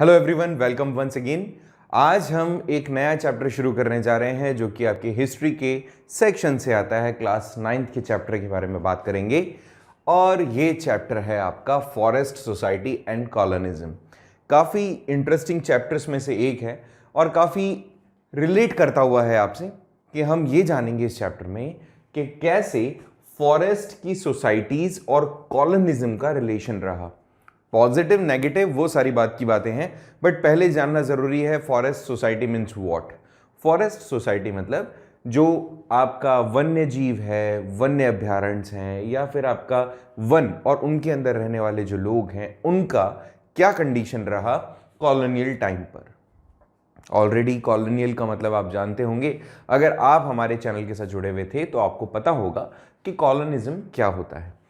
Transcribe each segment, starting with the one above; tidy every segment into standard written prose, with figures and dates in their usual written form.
Hello everyone, welcome once again. आज हम एक नया चैप्टर शुरू करने जा रहे हैं जो कि आपकी हिस्ट्री के सेक्शन से आता है। क्लास 9th के चैप्टर के बारे में बात करेंगे और ये चैप्टर है आपका फॉरेस्ट सोसाइटी एंड कॉलोनिज्म। काफ़ी इंटरेस्टिंग चैप्टर्स में से एक है और काफ़ी रिलेट करता हुआ है आपसे कि हम ये जानेंगे इस चैप्टर में कि कैसे फॉरेस्ट की सोसाइटीज़ और कॉलोनिज्म का रिलेशन रहा। पॉजिटिव नेगेटिव वो सारी बात की बातें हैं, बट पहले जानना जरूरी है forest society means what. Forest society मतलब जो आपका वन्य जीव है, वन्य अभयारण्य हैं, या फिर आपका वन और उनके अंदर रहने वाले जो लोग हैं उनका क्या कंडीशन रहा कॉलोनियल टाइम पर। ऑलरेडी कॉलोनियल का मतलब आप जानते होंगे, अगर आप हमारे चैनल के साथ जुड़े हुए थे तो आपको पता होगा कि कॉलोनिज्म क्या होता है।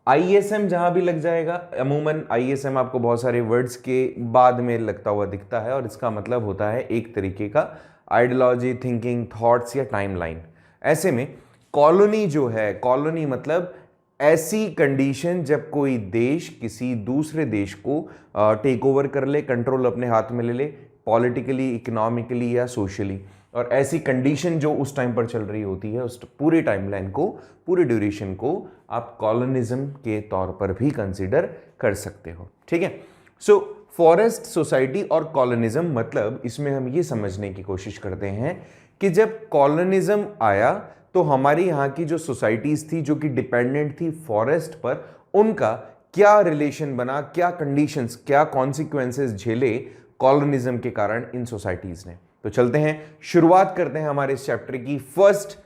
आईएसएम जहां भी लग जाएगा, अमूमन आईएसएम आपको बहुत सारे वर्ड्स के बाद में लगता हुआ दिखता है और इसका मतलब होता है एक तरीके का आइडियोलॉजी, थिंकिंग, थॉट्स या टाइमलाइन। ऐसे में कॉलोनी जो है, कॉलोनी मतलब ऐसी कंडीशन जब कोई देश किसी दूसरे देश को टेक ओवर कर ले, कंट्रोल अपने हाथ में ले ले, पॉलिटिकली, इकोनॉमिकली या सोशली। और ऐसी कंडीशन जो उस टाइम पर चल रही होती है, उस पूरी टाइमलाइन को, पूरी ड्यूरेशन को आप कॉलोनिज्म के तौर पर भी कंसीडर कर सकते हो। ठीक है। सो फॉरेस्ट सोसाइटी और कॉलोनिज्म मतलब इसमें हम ये समझने की कोशिश करते हैं कि जब कॉलोनिज्म आया तो हमारी यहाँ की जो सोसाइटीज थी जो कि डिपेंडेंट थी फॉरेस्ट पर, उनका क्या रिलेशन बना, क्या कंडीशंस, क्या कॉन्सिक्वेंसेस झेले कॉलोनिज्म के कारण इन सोसाइटीज ने। तो चलते हैं, शुरुआत करते हैं हमारे इस चैप्टर की। फर्स्ट,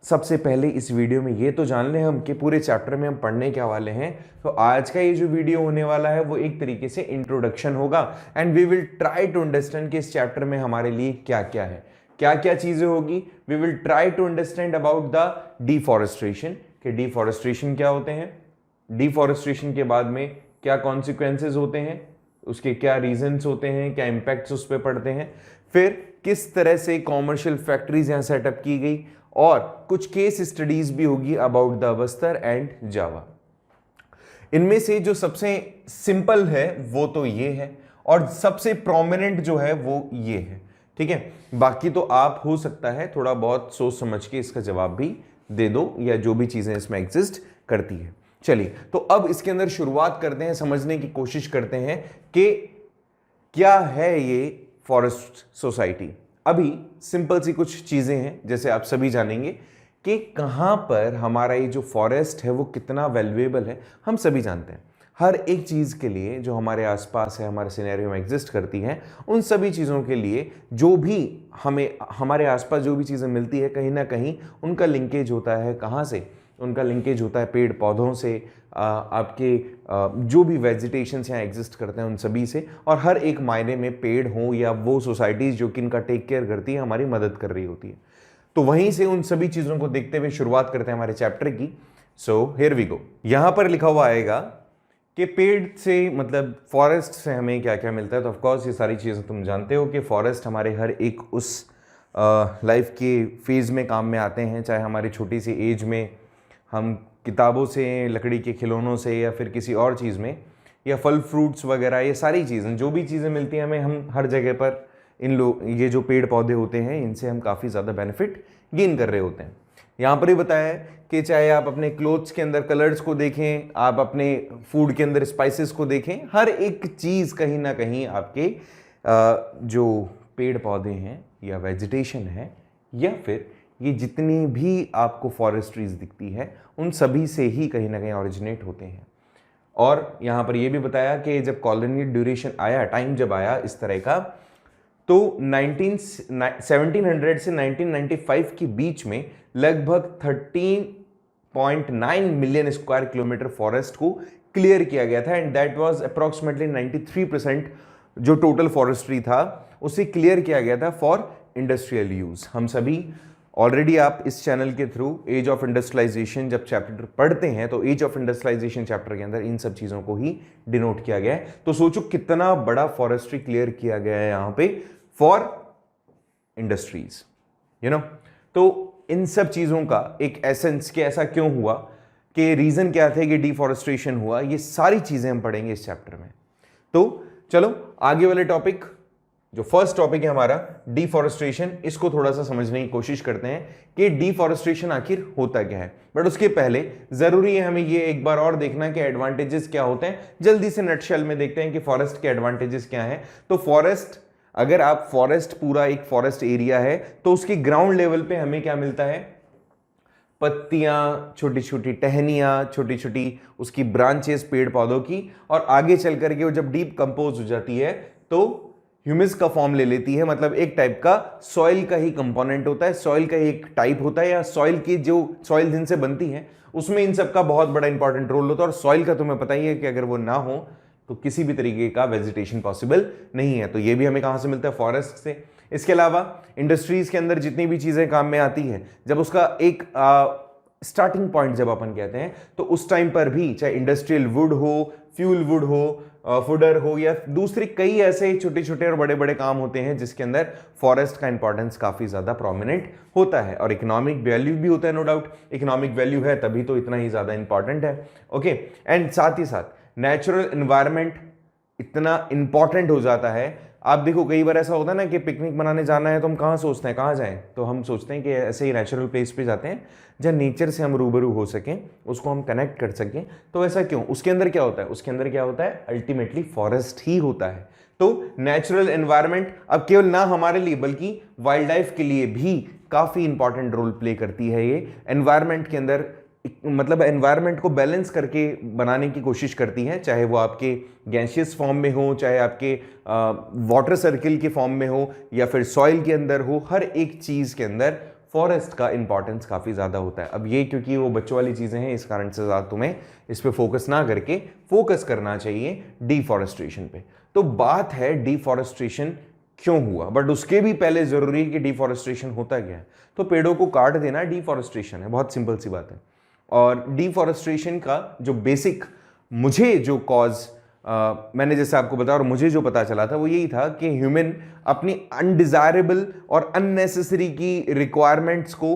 सबसे पहले इस वीडियो में ये तो जान लें हम कि पूरे चैप्टर में हम पढ़ने क्या वाले हैं। तो आज का ये जो वीडियो होने वाला है वो एक तरीके से इंट्रोडक्शन होगा and we will try to understand कि इस चैप्टर में हमारे लिए क्या क्या है, क्या क्या चीजें होगी। We will try to understand about the deforestation, कि डिफॉरेस्ट्रेशन क्या होते हैं, डिफॉरेस्ट्रेशन के बाद में क्या कॉन्सिक्वेंसेज होते हैं, उसके क्या रीजंस होते हैं, क्या इंपैक्ट्स उस पर पड़ते हैं, फिर किस तरह से कॉमर्शियल फैक्ट्रीज यहां सेटअप की गई, और कुछ केस स्टडीज भी होगी अबाउट द बस्तर एंड जावा। इनमें से जो सबसे सिंपल है वो तो ये है और सबसे प्रोमिनेंट जो है वो ये है। ठीक है, बाकी तो आप हो सकता है थोड़ा बहुत सोच समझ के इसका जवाब भी दे दो, या जो भी चीजें इसमें एग्जिस्ट करती है। चलिए, तो अब इसके अंदर शुरुआत करते हैं, समझने की कोशिश करते हैं कि क्या है ये फॉरेस्ट सोसाइटी। अभी सिंपल सी कुछ चीजें हैं, जैसे आप सभी जानेंगे कि कहां पर हमारा ये जो फॉरेस्ट है वो कितना वैल्यूएबल है। हम सभी जानते हैं हर एक चीज के लिए जो हमारे आसपास है, हमारे सिनेरियो में एग्जिस्ट करती हैं, उन सभी चीजों के लिए जो भी हमें हमारे आसपास जो भी चीजें मिलती है, कहीं ना कहीं उनका लिंकेज होता है। कहां से? उनका लिंकेज होता है पेड़ पौधों से, आपके जो भी वेजिटेशंस यहाँ एग्जिस्ट करते हैं उन सभी से। और हर एक मायने में पेड़ हो या वो सोसाइटीज जो कि इनका टेक केयर करती है, हमारी मदद कर रही होती है। तो वहीं से उन सभी चीज़ों को देखते हुए शुरुआत करते हैं हमारे चैप्टर की। So here we go. यहाँ पर लिखा हुआ आएगा कि पेड़ से मतलब फॉरेस्ट से हमें क्या क्या मिलता है। तो ऑफकोर्स ये सारी चीज़ें तुम जानते हो कि फॉरेस्ट हमारे हर एक उस लाइफ के फेज़ में काम में आते हैं, चाहे हमारी छोटी सी एज में हम किताबों से, लकड़ी के खिलौनों से, या फिर किसी और चीज़ में, या फल फ्रूट्स वगैरह, ये सारी चीज़ें जो भी चीज़ें मिलती हैं हमें, हम हर जगह पर ये जो पेड़ पौधे होते हैं इनसे हम काफ़ी ज़्यादा बेनिफिट गेन कर रहे होते हैं। यहाँ पर ही बताया है कि चाहे आप अपने क्लोथ्स के अंदर कलर्स को देखें, आप अपने फूड के अंदर स्पाइसेस को देखें, हर एक चीज़ कहीं ना कहीं आपके जो पेड़ पौधे हैं या वेजिटेशन है, या फिर ये जितनी भी आपको फॉरेस्ट्रीज दिखती है, उन सभी से ही कहीं ना कहीं ओरिजिनेट होते हैं। और यहाँ पर ये भी बताया कि जब कॉलोनियल ड्यूरेशन आया, टाइम जब आया इस तरह का, तो 1700 से 1995 के बीच में लगभग 13.9 मिलियन स्क्वायर किलोमीटर फॉरेस्ट को क्लियर किया गया था एंड दैट वाज अप्रोक्सीमेटली 93% जो टोटल फॉरेस्ट्री था उसे क्लियर किया गया था फॉर इंडस्ट्रियल यूज। हम सभी ऑलरेडी, आप इस चैनल के थ्रू एज ऑफ इंडस्ट्रियलाइजेशन जब चैप्टर पढ़ते हैं तो एज ऑफ इंडस्ट्रियलाइजेशन चैप्टर के अंदर इन सब चीज़ों को ही डिनोट किया गया है। तो सोचो कितना बड़ा फॉरेस्ट्री क्लियर किया गया है यहाँ पे फॉर इंडस्ट्रीज, यू नो। तो इन सब चीज़ों का एक एसेंस कि ऐसा क्यों हुआ, कि रीज़न क्या थे कि डिफॉरेस्ट्रेशन हुआ, ये सारी चीज़ें हम पढ़ेंगे इस चैप्टर में। तो चलो आगे वाले टॉपिक, जो फर्स्ट टॉपिक है हमारा डिफॉरेस्टेशन, इसको थोड़ा सा समझने की कोशिश करते हैं कि डिफॉरेस्टेशन आखिर होता क्या है। बट उसके पहले जरूरी है हमें ये एक बार और देखना कि एडवांटेजेस क्या होते हैं। जल्दी से नटशेल में देखते हैं कि फॉरेस्ट के एडवांटेजेस क्या हैं। तो फॉरेस्ट, अगर आप फॉरेस्ट, पूरा एक फॉरेस्ट एरिया है तो उसकी ग्राउंड लेवल पे हमें क्या मिलता है? पत्तियां, छोटी छोटी टहनियां, छोटी छोटी उसकी ब्रांचेस पेड़ पौधों की, और आगे चल करके वो जब डीप कंपोज हो जाती है तो ह्यूमस का फॉर्म ले लेती है। मतलब एक टाइप का सॉइल का ही कंपोनेंट होता है, सॉइल का ही एक टाइप होता है, या सॉइल की जो सॉइल जिनसे बनती है उसमें इन सब का बहुत बड़ा इंपॉर्टेंट रोल होता है। और सॉइल का तुम्हें पता ही है कि अगर वो ना हो तो किसी भी तरीके का वेजिटेशन पॉसिबल नहीं है। तो ये भी हमें कहां से मिलता है? फॉरेस्ट से। इसके अलावा इंडस्ट्रीज के अंदर जितनी भी चीजें काम में आती हैं, जब उसका एक स्टार्टिंग पॉइंट जब अपन कहते हैं तो उस टाइम पर भी, चाहे इंडस्ट्रियल वुड हो, फ्यूल वुड हो, फूडर हो, या दूसरे कई ऐसे छोटे छोटे और बड़े बड़े काम होते हैं जिसके अंदर फॉरेस्ट का इंपॉर्टेंस काफी ज्यादा प्रोमिनेंट होता है। और इकोनॉमिक वैल्यू भी होता है, नो डाउट। इकोनॉमिक वैल्यू है तभी तो इतना ही ज्यादा इंपॉर्टेंट है। ओके, एंड साथ ही साथ नेचुरल एनवायरनमेंट इतना इंपॉर्टेंट हो जाता है। आप देखो कई बार ऐसा होता है ना कि पिकनिक मनाने जाना है तो हम कहाँ सोचते हैं, कहाँ जाएं? तो हम सोचते हैं कि ऐसे ही नेचुरल प्लेस पे जाते हैं जहाँ नेचर से हम रूबरू हो सकें, उसको हम कनेक्ट कर सकें। तो ऐसा क्यों? उसके अंदर क्या होता है? उसके अंदर क्या होता है? अल्टीमेटली फॉरेस्ट ही होता है। तो नेचुरल एनवायरनमेंट अब केवल ना हमारे लिए बल्कि वाइल्ड लाइफ के लिए भी काफी इंपॉर्टेंट रोल प्ले करती है। ये एनवायरनमेंट के अंदर, मतलब एनवायरनमेंट को बैलेंस करके बनाने की कोशिश करती है, चाहे वो आपके गैसियस फॉर्म में हो, चाहे आपके वाटर सर्किल के फॉर्म में हो, या फिर सॉइल के अंदर हो। हर एक चीज के अंदर फॉरेस्ट का इंपॉर्टेंस काफी ज्यादा होता है। अब ये क्योंकि वो बच्चों वाली चीजें हैं, इस कारण से ज्यादा तुम्हें इस पे फोकस ना करके फोकस करना चाहिए डिफॉरेस्टेशन पे। तो बात है डिफॉरेस्टेशन क्यों हुआ, बट उसके भी पहले जरूरी है कि डिफॉरेस्टेशन होता क्या है। तो पेड़ों को काट देना डिफॉरेस्टेशन है, बहुत सिंपल सी बात है। और डिफॉरेस्टेशन का जो बेसिक मुझे जो कॉज मैंने जैसे आपको बताया और मुझे जो पता चला था वो यही था कि ह्यूमन अपनी अनडिजायरेबल और अननेसेसरी की रिक्वायरमेंट्स को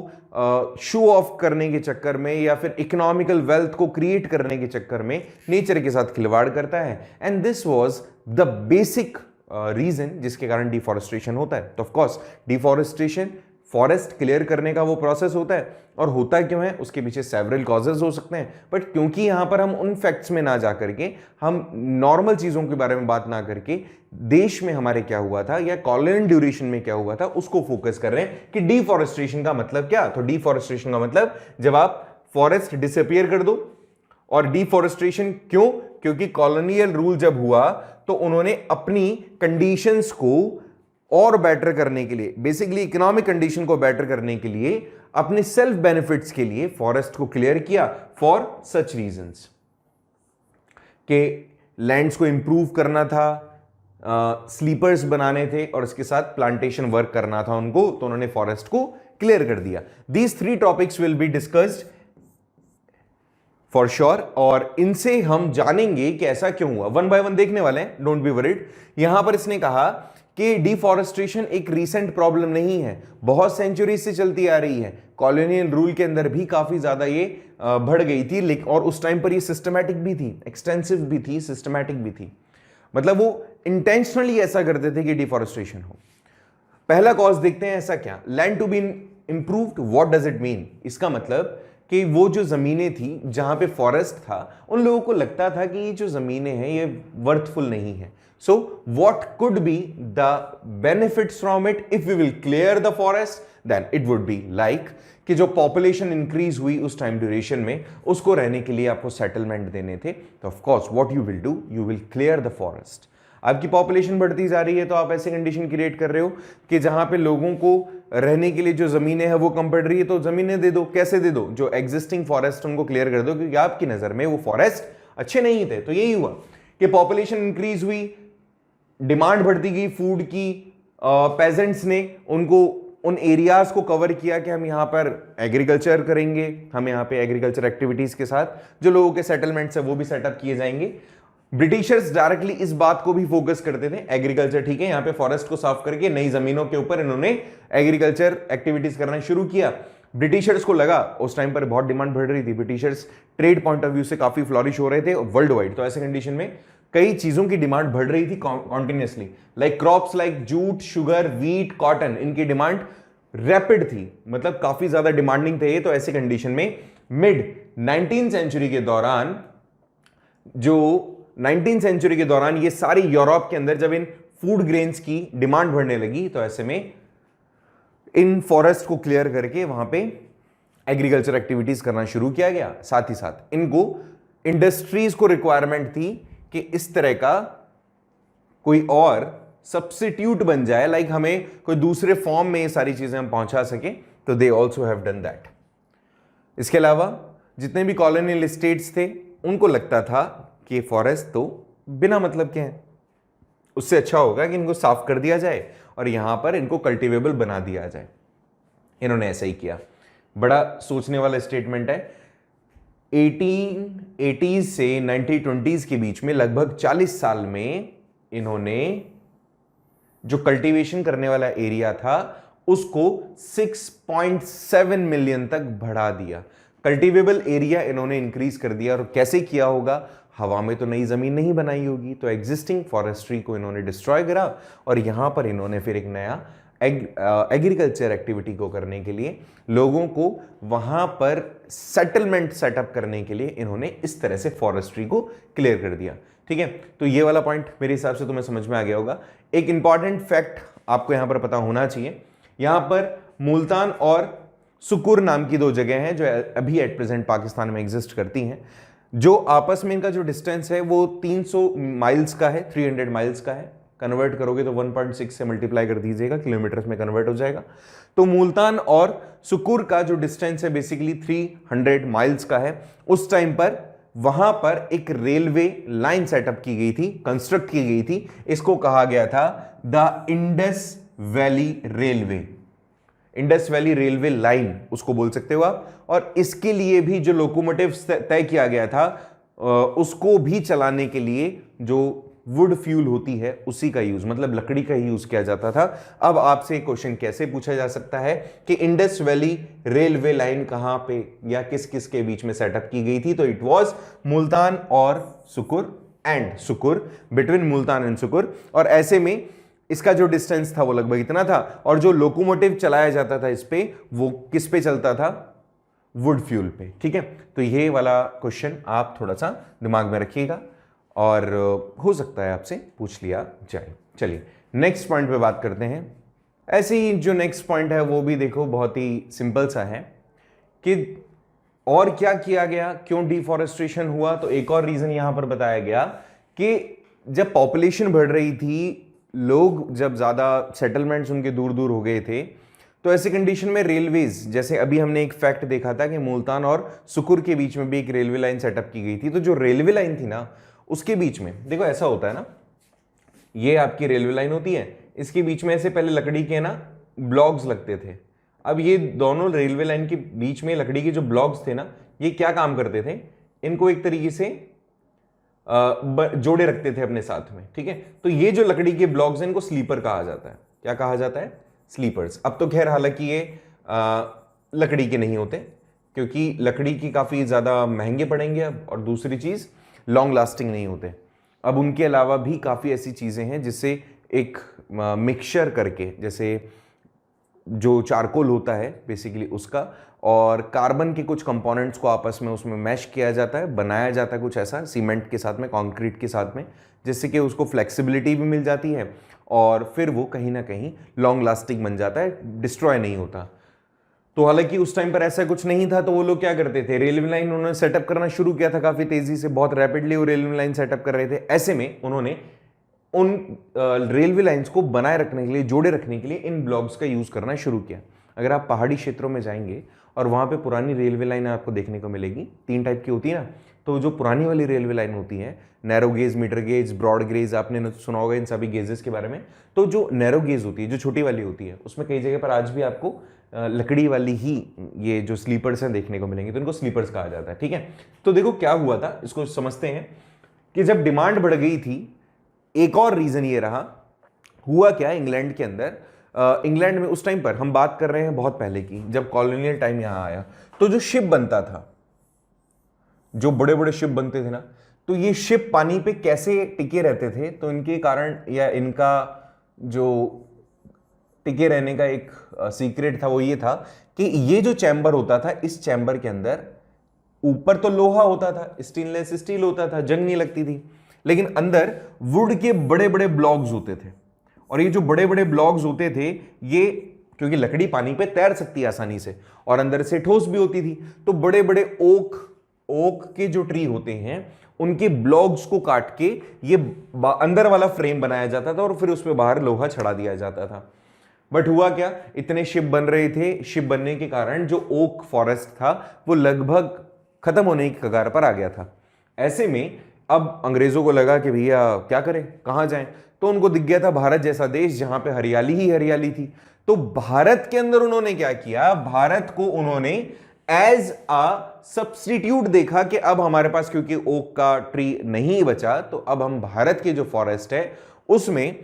शो ऑफ करने के चक्कर में, या फिर इकोनॉमिकल वेल्थ को क्रिएट करने के चक्कर में नेचर के साथ खिलवाड़ करता है। And this was the basic reason जिसके कारण डिफॉरेस्टेशन होता है। तो of course deforestation forest clear करने का वो प्रोसेस होता है, और होता क्यों है उसके पीछे सेवरल कॉजेज हो सकते हैं। बट क्योंकि यहां पर हम उन फैक्ट्स में ना जा करके, हम नॉर्मल चीजों के बारे में बात ना करके देश में हमारे क्या हुआ था या कॉलोनियल ड्यूरेशन में क्या हुआ था उसको फोकस कर रहे हैं कि डिफॉरेस्टेशन का मतलब क्या। तो डिफॉरेस्टेशन का मतलब जब आप फॉरेस्ट डिसअपियर कर दो। और डिफॉरेस्टेशन क्यों? क्योंकि कॉलोनियल रूल जब हुआ तो उन्होंने अपनी कंडीशंस को और बेटर करने के लिए, बेसिकली इकोनॉमिक कंडीशन को बेटर करने के लिए, अपने सेल्फ बेनिफिट्स के लिए फॉरेस्ट को क्लियर किया फॉर सच रीजंस के लैंड्स को इंप्रूव करना था, स्लीपर्स बनाने थे, और इसके साथ प्लांटेशन वर्क करना था उनको, तो उन्होंने फॉरेस्ट को क्लियर कर दिया। These 3 topics will be discussed for sure, और इनसे हम जानेंगे कि ऐसा क्यों हुआ। वन बाय वन देखने वाले हैं, डोंट बी वरीड। यहां पर इसने कहा कि डिफॉरेस्टेशन एक रीसेंट प्रॉब्लम नहीं है, बहुत सेंचुरी से चलती आ रही है। कॉलोनियल रूल के अंदर भी काफी ज्यादा ये बढ़ गई थी, लेकिन और उस टाइम पर ये सिस्टमैटिक भी थी, एक्सटेंसिव भी थी, सिस्टमैटिक भी थी। मतलब वो इंटेंशनली ऐसा करते थे कि डिफॉरेस्टेशन हो। पहला कॉज देखते हैं, ऐसा क्या? Land to be improved, what does it mean? इसका मतलब कि वो जो जमीनें थी जहां पे फॉरेस्ट था, उन लोगों को लगता था कि ये जो जमीनें हैं ये वर्थफुल नहीं है। So what could be the benefits from it if we will clear the forest? Then it would be like कि जो पॉपुलेशन इंक्रीज हुई उस टाइम ड्यूरेशन में, उसको रहने के लिए आपको सेटलमेंट देने थे। तो of course what you will do, you will clear the forest. आपकी पॉपुलेशन बढ़ती जा रही है तो आप ऐसे कंडीशन क्रिएट कर रहे हो कि जहां पे लोगों को रहने के लिए जो जमीनें हैं वो कम पड़ रही है, तो जमीनें दे दो। कैसे दे दो? जो एग्जिस्टिंग फॉरेस्ट उनको क्लियर कर दो, क्योंकि आपकी नजर में वो फॉरेस्ट अच्छे नहीं थे। तो यही हुआ कि पॉपुलेशन इंक्रीज हुई, डिमांड बढ़ती गई फूड की, पेजेंट्स ने उनको उन एरियाज को कवर किया कि हम यहाँ पर एग्रीकल्चर करेंगे, हम यहाँ पे एग्रीकल्चर एक्टिविटीज के साथ जो लोगों के सेटलमेंट्स है वो भी सेटअप किए जाएंगे। ब्रिटिशर्स डायरेक्टली इस बात को भी फोकस करते थे, एग्रीकल्चर ठीक है, यहाँ पे फॉरेस्ट को साफ करके नई जमीनों के ऊपर इन्होंने एग्रीकल्चर एक्टिविटीज करना शुरू किया। ब्रिटिशर्स को लगा उस टाइम पर बहुत डिमांड बढ़ रही थी, Britishers trade point of view से काफी फ्लॉरिश हो रहे थे वर्ल्ड वाइड। तो ऐसे कंडीशन में कई चीजों की डिमांड बढ़ रही थी continuously, like crops like jute, sugar, wheat, cotton, इनकी डिमांड रैपिड थी, मतलब काफी ज्यादा डिमांडिंग थे ये। तो ऐसी कंडीशन में मिड 19th सेंचुरी के दौरान, जो 19th सेंचुरी के दौरान ये सारी यूरोप के अंदर जब इन फूड ग्रेन्स की डिमांड बढ़ने लगी, तो ऐसे में इन फॉरेस्ट को क्लियर करके वहां पे एग्रीकल्चर एक्टिविटीज करना शुरू किया गया। साथ ही साथ इनको इंडस्ट्रीज को रिक्वायरमेंट थी कि इस तरह का कोई और सब्स्टिट्यूट बन जाए, लाइक हमें कोई दूसरे फॉर्म में ये सारी चीजें हम पहुंचा सके, तो they also have done that. इसके अलावा जितने भी कॉलोनियल स्टेट्स थे उनको लगता था कि फॉरेस्ट तो बिना मतलब के हैं, उससे अच्छा होगा कि इनको साफ कर दिया जाए और यहां पर इनको कल्टीवेबल बना दिया जाए। इन्होंने ऐसा ही किया। बड़ा सोचने वाला स्टेटमेंट है। 1880 से 1920 के बीच में लगभग 40 साल में इन्होंने जो कल्टीवेशन करने वाला एरिया था उसको 6.7 मिलियन तक बढ़ा दिया। कल्टीवेबल एरिया इन्होंने इंक्रीज कर दिया। और कैसे किया होगा? हवा में तो नई जमीन नहीं बनाई होगी, तो एग्जिस्टिंग फॉरेस्ट्री को इन्होंने डिस्ट्रॉय करा और यहां पर इन्होंने फिर एक नया एग्रीकल्चर एक्टिविटी को करने के लिए, लोगों को वहां पर सेटलमेंट सेटअप करने के लिए इन्होंने इस तरह से फॉरेस्ट्री को क्लियर कर दिया। ठीक है, तो ये वाला पॉइंट मेरे हिसाब से तुम्हें समझ में आ गया होगा। एक इंपॉर्टेंट फैक्ट आपको यहां पर पता होना चाहिए, यहां पर मुल्तान और सुकुर नाम की दो जगह हैं जो अभी एट प्रेजेंट पाकिस्तान में एग्जिस्ट करती हैं। जो आपस में इनका जो डिस्टेंस है वो 300 माइल्स का है, 300 माइल्स का है। कन्वर्ट करोगे तो 1.6 से मल्टीप्लाई कर दीजिएगा, किलोमीटर्स में कन्वर्ट हो जाएगा। तो मुल्तान और सुकुर का जो डिस्टेंस है बेसिकली 300 माइल्स का है। उस टाइम पर वहां पर एक रेलवे लाइन सेटअप की गई थी, कंस्ट्रक्ट की गई थी। इसको कहा गया था the Indus valley railway. Indus valley railway line उसको बोल सकते हो आप। और इसके लिए भी जो लोकोमोटिव तय किया गया था उसको भी चलाने के लिए जो वुड फ्यूल होती है उसी का यूज, मतलब लकड़ी का ही यूज किया जाता था। अब आपसे एक क्वेश्चन कैसे पूछा जा सकता है कि इंडस वैली रेलवे लाइन कहां पे या किस किस के बीच में सेटअप की गई थी? तो इट वाज मुल्तान और सुकुर एंड सुकुर, बिटवीन मुल्तान एंड सुकुर। और ऐसे में इसका जो डिस्टेंस था वो लगभग इतना था। और जो लोकोमोटिव चलाया जाता था इस पे, वो किस पे चलता था? वुड फ्यूल पे। ठीक है, तो ये वाला क्वेश्चन आप थोड़ा सा दिमाग में रखिएगा और हो सकता है आपसे पूछ लिया जाए। चलिए नेक्स्ट पॉइंट पे बात करते हैं। ऐसे ही जो नेक्स्ट पॉइंट है वो भी देखो बहुत ही सिंपल सा है कि और क्या किया गया, क्यों डिफॉरेस्टेशन हुआ? तो एक और रीजन यहां पर बताया गया कि जब पॉपुलेशन बढ़ रही थी, लोग जब ज्यादा सेटलमेंट्स उनके दूर दूर हो गए थे, तो ऐसी कंडीशन में रेलवेज, जैसे अभी हमने एक फैक्ट देखा था कि मुल्तान और सुकुर के बीच में भी एक रेलवे लाइन सेटअप की गई थी। तो जो रेलवे लाइन थी ना, उसके बीच में देखो ऐसा होता है ना, ये आपकी रेलवे लाइन होती है, इसके बीच में ऐसे पहले लकड़ी के ना ब्लॉक्स लगते थे। अब ये दोनों रेलवे लाइन के बीच में लकड़ी के जो ब्लॉक्स थे ना, ये क्या काम करते थे? इनको एक तरीके से जोड़े रखते थे अपने साथ में। ठीक है, तो ये जो लकड़ी के ब्लॉक्स हैं इनको स्लीपर कहा जाता है। क्या कहा जाता है? स्लीपर्स। अब तो खैर हालांकि ये लकड़ी के नहीं होते, क्योंकि लकड़ी की काफी ज्यादा महंगे पड़ेंगे अब, और दूसरी चीज लॉन्ग लास्टिंग नहीं होते। अब उनके अलावा भी काफी ऐसी चीजें हैं जिससे एक मिक्सचर करके, जैसे जो चारकोल होता है बेसिकली उसका, और कार्बन के कुछ कंपोनेंट्स को आपस में उसमें मैश किया जाता है, बनाया जाता है कुछ ऐसा सीमेंट के साथ में, कंक्रीट के साथ में, जिससे कि उसको फ्लेक्सिबिलिटी भी मिल जाती है और फिर वो कहीं ना कहीं लॉन्ग लास्टिंग बन जाता है, डिस्ट्रॉय नहीं होता। तो हालांकि उस टाइम पर ऐसा कुछ नहीं था, तो वो लोग क्या करते थे? रेलवे लाइन उन्होंने सेटअप करना शुरू किया था काफी तेजी से, बहुत रैपिडली वो रेलवे लाइन सेटअप कर रहे थे। ऐसे में उन्होंने उन रेलवे लाइंस को बनाए रखने के लिए, जोड़े रखने के लिए इन ब्लॉक्स का यूज करना शुरू किया। अगर आप पहाड़ी क्षेत्रों में जाएंगे और वहां पे पुरानी रेलवे लाइन आपको देखने को मिलेगी, 3 टाइप की होती है ना। तो जो पुरानी वाली रेलवे लाइन होती है, narrow gauge, metre gauge, broad gauge, आपने सुना होगा इन सभी गेजेस के बारे में। तो जो नैरो गेज होती है, जो छोटी वाली होती है, उसमें कई जगह पर आज भी आपको लकड़ी वाली ही ये जो स्लीपर्स हैं देखने को मिलेंगे, तो इनको स्लीपर्स कहा जाता है। ठीक है, तो देखो क्या हुआ था, इसको समझते हैं कि जब डिमांड बढ़ गई थी, एक और रीजन ये रहा, हुआ क्या इंग्लैंड के अंदर, इंग्लैंड में उस टाइम पर हम बात कर रहे हैं बहुत पहले की, जब कॉलोनियल टाइम यहां आया, तो जो शिप बनता था, जो बड़े बड़े शिप बनते थे ना, तो ये शिप पानी पे कैसे टिके रहते थे? तो इनके कारण या इनका जो टिके रहने का एक सीक्रेट था वो ये था कि ये जो चैम्बर होता था, इस चैम्बर के अंदर ऊपर तो लोहा होता था, स्टेनलेस स्टील होता था, जंग नहीं लगती थी, लेकिन अंदर वुड के बड़े बड़े ब्लॉक्स होते थे। और ये जो बड़े बड़े ब्लॉक्स होते थे, ये क्योंकि लकड़ी पानी पे तैर सकती है आसानी से और अंदर से ठोस भी होती थी, तो बड़े बड़े ओक के जो ट्री होते हैं उनके ब्लॉक्स को काट के ये अंदर वाला फ्रेम बनाया जाता था और फिर उस पर बाहर लोहा चढ़ा दिया जाता था। बट हुआ क्या, इतने शिप बन रहे थे, शिप बनने के कारण जो ओक फॉरेस्ट था वो लगभग खत्म होने की कगार पर आ गया था। ऐसे में अब अंग्रेजों को लगा कि भैया क्या करें, कहां जाएं? तो उनको दिख गया था भारत जैसा देश जहां पे हरियाली ही हरियाली थी। तो भारत के अंदर उन्होंने क्या किया, भारत को उन्होंने एज अ सब्स्टिट्यूट देखा कि अब हमारे पास क्योंकि ओक का ट्री नहीं बचा, तो अब हम भारत के जो फॉरेस्ट है उसमें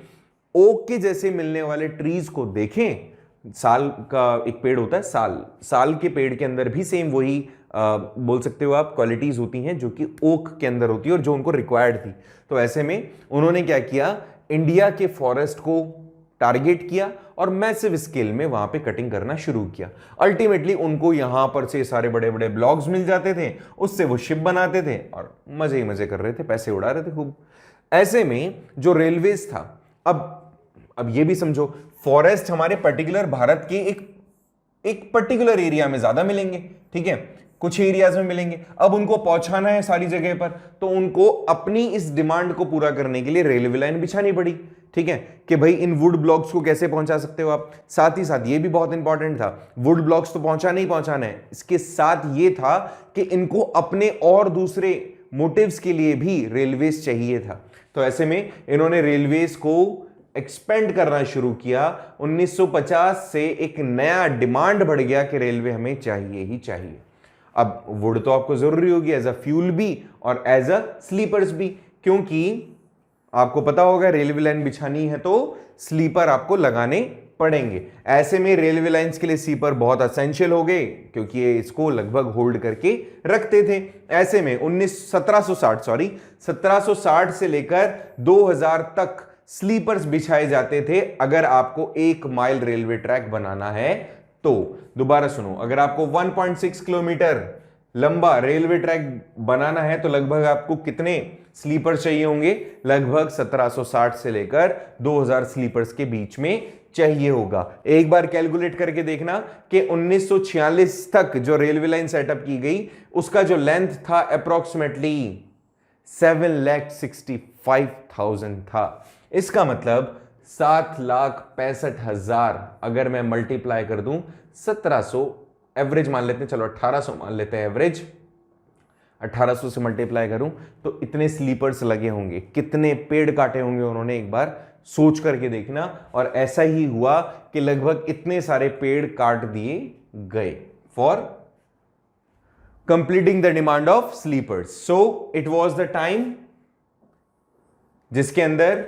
ओक के जैसे मिलने वाले ट्रीज को देखें। साल का एक पेड़ होता है, साल के पेड़ के अंदर भी सेम वही बोल सकते हो आप क्वालिटीज होती हैं जो कि ओक के अंदर होती है और जो उनको रिक्वायर्ड थी। तो ऐसे में उन्होंने क्या किया, इंडिया के फॉरेस्ट को टारगेट किया और मैसिव स्केल में वहां पे कटिंग करना शुरू किया। अल्टीमेटली उनको यहां पर से सारे बड़े बड़े ब्लॉक्स मिल जाते थे, उससे वो शिप बनाते थे और मजे ही मजे कर रहे थे, पैसे उड़ा रहे थे खूब। ऐसे में जो रेलवेज था, अब ये भी समझो, फॉरेस्ट हमारे पर्टिकुलर भारत के एक पर्टिकुलर एरिया में ज्यादा मिलेंगे, ठीक है, कुछ एरियाज में मिलेंगे। अब उनको पहुंचाना है सारी जगह पर, तो उनको अपनी इस डिमांड को पूरा करने के लिए रेलवे लाइन बिछानी पड़ी, ठीक है, कि भाई इन वुड ब्लॉक्स को कैसे पहुंचा सकते हो आप। साथ ही साथ ये भी बहुत इंपॉर्टेंट था, वुड ब्लॉक्स तो पहुंचाना ही पहुंचाना है, इसके साथ ये था कि इनको अपने और दूसरे मोटिव्स के लिए भी रेलवेज चाहिए था। तो ऐसे में इन्होंने रेलवेज को एक्सपेंड करना शुरू किया। 1950 से एक नया डिमांड बढ़ गया कि रेलवे हमें चाहिए ही चाहिए। अब वुड तो आपको जरूरी होगी एज अ फ्यूल भी और एज अ स्लीपर्स भी, क्योंकि आपको पता होगा रेलवे लाइन बिछानी है तो स्लीपर आपको लगाने पड़ेंगे। ऐसे में रेलवे लाइंस के लिए स्लीपर बहुत असेंशियल हो गए, क्योंकि ये इसको लगभग होल्ड करके रखते थे। ऐसे में 1760 से लेकर 2000 तक स्लीपर्स बिछाए जाते थे अगर आपको 1 माइल रेलवे ट्रैक बनाना है तो। दोबारा सुनो, अगर आपको 1.6 किलोमीटर लंबा रेलवे ट्रैक बनाना है तो लगभग आपको कितने स्लीपर्स चाहिए होंगे? लगभग 1760 से लेकर 2000 स्लीपर्स के बीच में चाहिए होगा। एक बार कैलकुलेट करके देखना कि 1946 तक जो रेलवे लाइन सेटअप की गई उसका जो लेंथ था अप्रोक्सीमेटली 7,65,000 था। इसका मतलब 7,65,000 अगर मैं मल्टीप्लाई कर दूं 1700, एवरेज मान लेते हैं, चलो 1800 मान लेते हैं एवरेज, 1800 से मल्टीप्लाई करूं तो इतने स्लीपर्स लगे होंगे, कितने पेड़ काटे होंगे उन्होंने, एक बार सोच करके देखना। और ऐसा ही हुआ कि लगभग इतने सारे पेड़ काट दिए गए for completing the demand of sleepers. So it was the time जिसके अंदर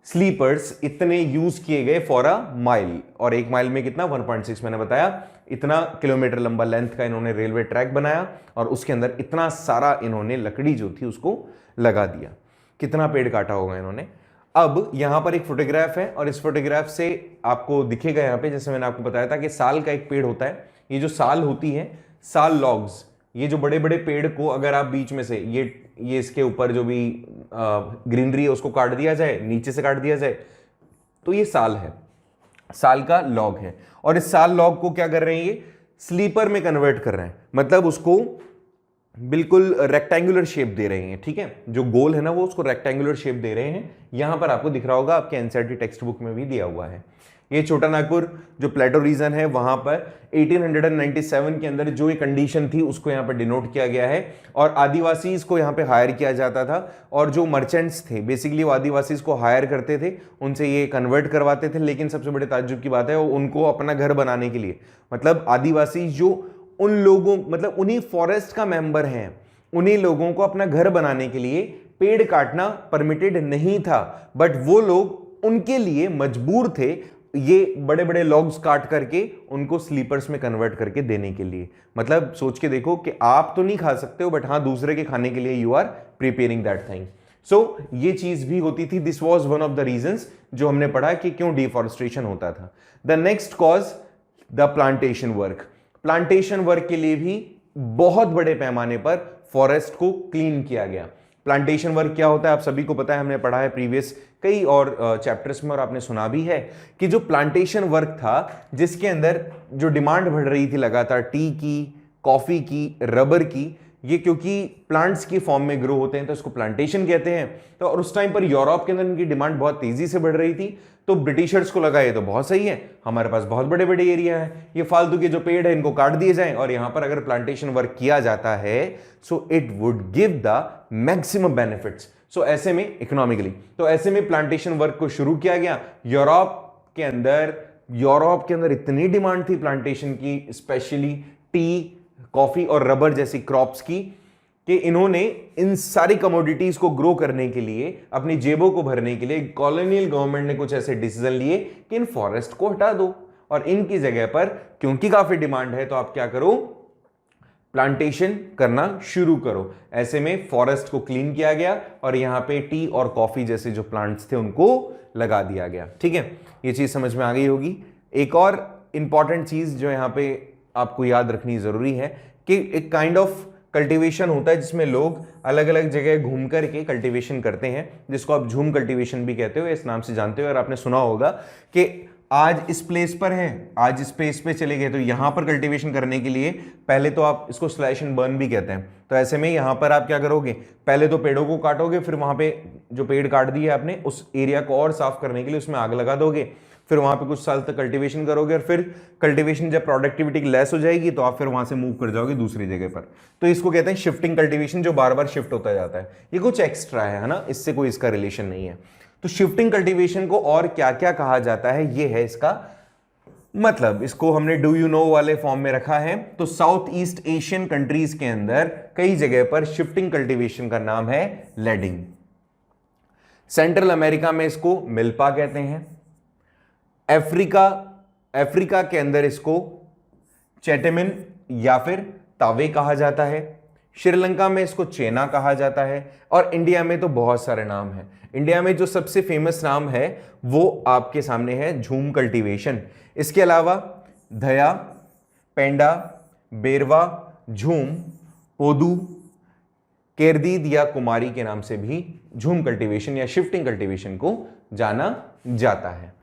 स्लीपर्स इतने यूज किए गए फॉर अ माइल, और 1 माइल में कितना, 1.6 मैंने बताया, इतना किलोमीटर लंबा लेंथ का इन्होंने रेलवे ट्रैक बनाया और उसके अंदर इतना सारा इन्होंने लकड़ी जो थी उसको लगा दिया। कितना पेड़ काटा होगा इन्होंने। अब यहां पर एक फोटोग्राफ है और इस फोटोग्राफ से आपको दिखेगा यहां पे, जैसे मैंने आपको बताया था कि साल का एक पेड़ होता है। ये जो साल होती है, साल लॉग्स, ये जो बड़े बड़े पेड़ को अगर आप बीच में से ये इसके ऊपर जो भी ग्रीनरी है उसको काट दिया जाए, नीचे से काट दिया जाए, तो ये साल है, साल का लॉग है। और इस साल लॉग को क्या कर रहे हैं, ये स्लीपर में कन्वर्ट कर रहे हैं, मतलब उसको बिल्कुल रेक्टेंगुलर शेप दे रहे हैं, ठीक है, जो गोल है ना वो उसको रेक्टेंगुलर शेप दे रहे हैं। यहां पर आपको दिख रहा होगा, आपके एनसीईआरटी टेक्स्ट बुक में भी दिया हुआ है। ये छोटा नागपुर जो प्लेटो रीजन है वहां पर 1897 के अंदर जो एक कंडीशन थी उसको यहां पर डिनोट किया गया है। और आदिवासी को यहां पे हायर किया जाता था और जो मर्चेंट्स थे बेसिकली वो आदिवासी को हायर करते थे, उनसे ये कन्वर्ट करवाते थे। लेकिन सबसे बड़े ताज्जुब की बात है वो उनको अपना घर बनाने के लिए, मतलब आदिवासी जो उन लोगों, मतलब उन्हीं फॉरेस्ट का मेंबर हैं, उन्हीं लोगों को अपना घर बनाने के लिए पेड़ काटना परमिटेड नहीं था, बट वो लोग उनके लिए मजबूर थे ये बड़े बड़े लॉग्स काट करके उनको स्लीपर्स में कन्वर्ट करके देने के लिए। मतलब सोच के देखो कि आप तो नहीं खा सकते हो, बट हाँ दूसरे के खाने के लिए you are preparing that thing. So ये चीज भी होती थी। This was one of the reasons जो हमने पढ़ा कि क्यों डिफॉरेस्टेशन होता था। The next cause the plantation work. Plantation work के लिए भी बहुत बड़े पैमाने पर फॉरेस्ट को क्लीन किया गया। प्लांटेशन वर्क क्या होता है आप सभी को पता है, हमने पढ़ा है प्रीवियस कई और चैप्टर्स में, और आपने सुना भी है कि जो प्लांटेशन वर्क था जिसके अंदर जो डिमांड बढ़ रही थी लगातार टी की, कॉफी की, रबर की, ये क्योंकि प्लांट्स की फॉर्म में ग्रो होते हैं तो इसको प्लांटेशन कहते हैं। तो और उस टाइम पर यूरोप के अंदर इनकी डिमांड बहुत तेजी से बढ़ रही थी, तो ब्रिटिशर्स को लगा ये तो बहुत सही है, हमारे पास बहुत बड़े बड़े एरिया है, ये फालतू के जो पेड़ है इनको काट दिए जाएं और यहां पर अगर प्लांटेशन वर्क किया जाता है so it would give the maximum benefits. So ऐसे में इकोनॉमिकली, तो ऐसे में प्लांटेशन वर्क को शुरू किया गया। यूरोप के अंदर इतनी डिमांड थी प्लांटेशन की, स्पेशली टी, कॉफी और रबर जैसी क्रॉप्स की, कि इन्होंने इन सारी कमोडिटीज को ग्रो करने के लिए, अपनी जेबों को भरने के लिए कॉलोनियल गवर्नमेंट ने कुछ ऐसे डिसीजन लिए कि इन फॉरेस्ट को हटा दो और इनकी जगह पर, क्योंकि काफी डिमांड है तो आप क्या करो, प्लांटेशन करना शुरू करो। ऐसे में फॉरेस्ट को क्लीन किया गया और यहां पे टी और कॉफी जैसे जो प्लांट्स थे उनको लगा दिया गया। ठीक है, ये चीज समझ में आ गई होगी। एक और इंपॉर्टेंट चीज जो यहां पे आपको याद रखनी जरूरी है कि एक काइंड ऑफ कल्टीवेशन होता है जिसमें लोग अलग अलग जगह घूम करके कल्टीवेशन करते हैं, जिसको आप झूम कल्टीवेशन भी कहते हो, इस नाम से जानते हो। और आपने सुना होगा कि आज इस प्लेस पर हैं, आज इस प्लेस पे चले गए, तो यहां पर कल्टीवेशन करने के लिए पहले तो आप इसको स्लैश एंड बर्न भी कहते हैं। तो ऐसे में यहां पर आप क्या करोगे, पहले तो पेड़ों को काटोगे, फिर वहां पे जो पेड़ काट दिए आपने उस एरिया को और साफ करने के लिए उसमें आग लगा दोगे, फिर वहां पे कुछ साल तक कल्टीवेशन करोगे और फिर कल्टीवेशन जब प्रोडक्टिविटी लेस हो जाएगी तो आप फिर वहां से मूव कर जाओगे दूसरी जगह पर। तो इसको कहते हैं शिफ्टिंग कल्टीवेशन, जो बार बार शिफ्ट होता जाता है। ये कुछ एक्स्ट्रा है ना, इससे कोई इसका रिलेशन नहीं है। तो शिफ्टिंग कल्टीवेशन को और क्या क्या कहा जाता है, ये है इसका मतलब। इसको हमने डू यू नो वाले फॉर्म में रखा है। तो साउथ ईस्ट एशियन कंट्रीज के अंदर कई जगह पर शिफ्टिंग कल्टीवेशन का नाम है लेडिंग। सेंट्रल अमेरिका में इसको मिल्पा कहते हैं। अफ्रीका के अंदर इसको चैटेमिन या फिर तावे कहा जाता है। श्रीलंका में इसको चेना कहा जाता है। और इंडिया में तो बहुत सारे नाम हैं। इंडिया में जो सबसे फेमस नाम है वो आपके सामने है झूम कल्टीवेशन। इसके अलावा धया, पेंडा, बेरवा, झूम, पोदू, केरदीद या कुमारी के नाम से भी झूम कल्टीवेशन या शिफ्टिंग कल्टीवेशन को जाना जाता है।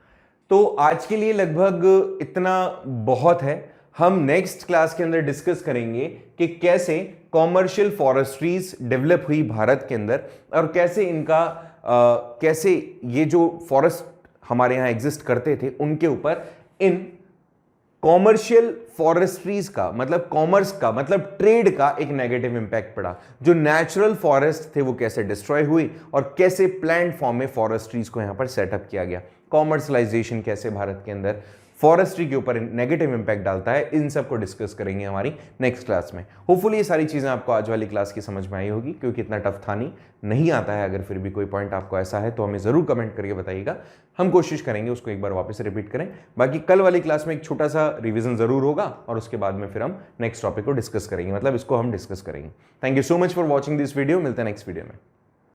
तो आज के लिए लगभग इतना बहुत है। हम नेक्स्ट क्लास के अंदर डिस्कस करेंगे कि कैसे कॉमर्शियल फॉरेस्ट्रीज डेवलप हुई भारत के अंदर और कैसे इनका कैसे ये जो फॉरेस्ट हमारे यहाँ एग्जिस्ट करते थे उनके ऊपर इन कॉमर्शियल फॉरेस्ट्रीज का मतलब कॉमर्स का मतलब ट्रेड का एक नेगेटिव इंपैक्ट पड़ा। जो नेचुरल फॉरेस्ट थे वो कैसे डिस्ट्रॉय हुई और कैसे प्लान्ड फॉर्म में फॉरेस्ट्रीज को यहां पर सेटअप किया गया। कॉमर्शलाइजेशन कैसे भारत के अंदर फॉरेस्ट्री के ऊपर नेगेटिव इंपैक्ट डालता है, इन सब को डिस्कस करेंगे हमारी नेक्स्ट क्लास में। होपफुली ये सारी चीजें आपको आज वाली क्लास की समझ में आई होगी, क्योंकि इतना टफ था नहीं आता है। अगर फिर भी कोई पॉइंट आपको ऐसा है तो हमें जरूर कमेंट करके बताइएगा, हम कोशिश करेंगे उसको एक बार वापस रिपीट करें। बाकी कल वाली क्लास में एक छोटा सा रिविजन जरूर होगा और उसके बाद में फिर हम नेक्स्ट टॉपिक को डिस्कस करेंगे, मतलब इसको हम डिस्कस करेंगे। Thank you so much for watching this video. मिलते हैं नेक्स्ट वीडियो में।